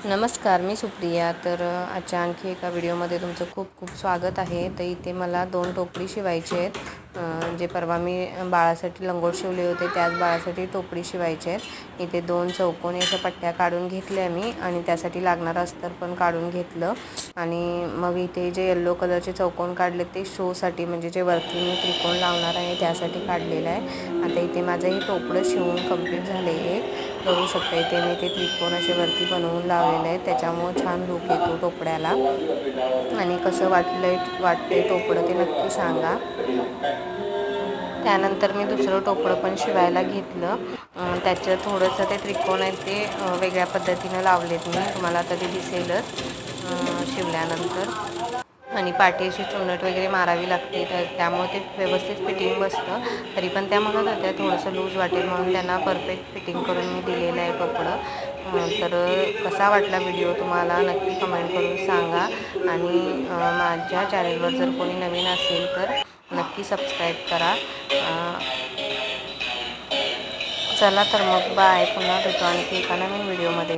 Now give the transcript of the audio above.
नमस्कार, मी सुप्रिया. तर आजच्या आणखी एका व्हिडिओमध्ये तुमचं खूप खूप स्वागत आहे. तर इथे मला 2 टोपडी शिवायचे आहेत. जे परवा मी बाळासाठी लंगोट शिवले होते त्याच बाळासाठी टोपडी शिवायचे आहेत. इथे 2 चौकोनी अशा पट्ट्या काढून घेतल्या मी आणि त्यासाठी लागणारं अस्तर पण काढून घेतलं. आणि मग इथे जे येलो कलरचे चौकोन काढले ते शोसाठी, म्हणजे जे वरती मी त्रिकोण लावणार आहे त्यासाठी काढलेलं आहे. आता इथे माझं हे टोपडं शिवून कंप्लीट झाले आहे. बघू शकता इथे मी ते त्रिकोण असे वरती बनवून लावलेले आहेत, त्याच्यामुळे छान लूक येतो टोपड्याला. आणि कसं वाटतंय टोपडं ते नक्की सांगा. त्यानंतर मी दुसरं टोपडं पण शिवायला घेतलं. त्याचं थोडंसं ते त्रिकोण आहेत ते वेगळ्या पद्धतीनं लावलेत मी, तुम्हाला आता ते दिसेलच शिवल्यानंतर. आणि पाठी अशी चुनट वगैरे मारावी लागते, तर त्यामुळे ते व्यवस्थित फिटिंग बसतं. तरी पण त्या म्हणत होत्या थोडंसं लूज वाटेल, म्हणून त्यांना परफेक्ट फिटिंग करून मी दिलेलं आहे कपडं. तर कसा वाटला व्हिडिओ तुम्हाला नक्की कमेंट करून सांगा. आणि माझ्या चॅनलवर जर कोणी नवीन असेल तर नक्की सबस्क्राईब करा. चला तर मग बाय, पुन्हा भेटू आणखी एका नवीन व्हिडिओमध्ये.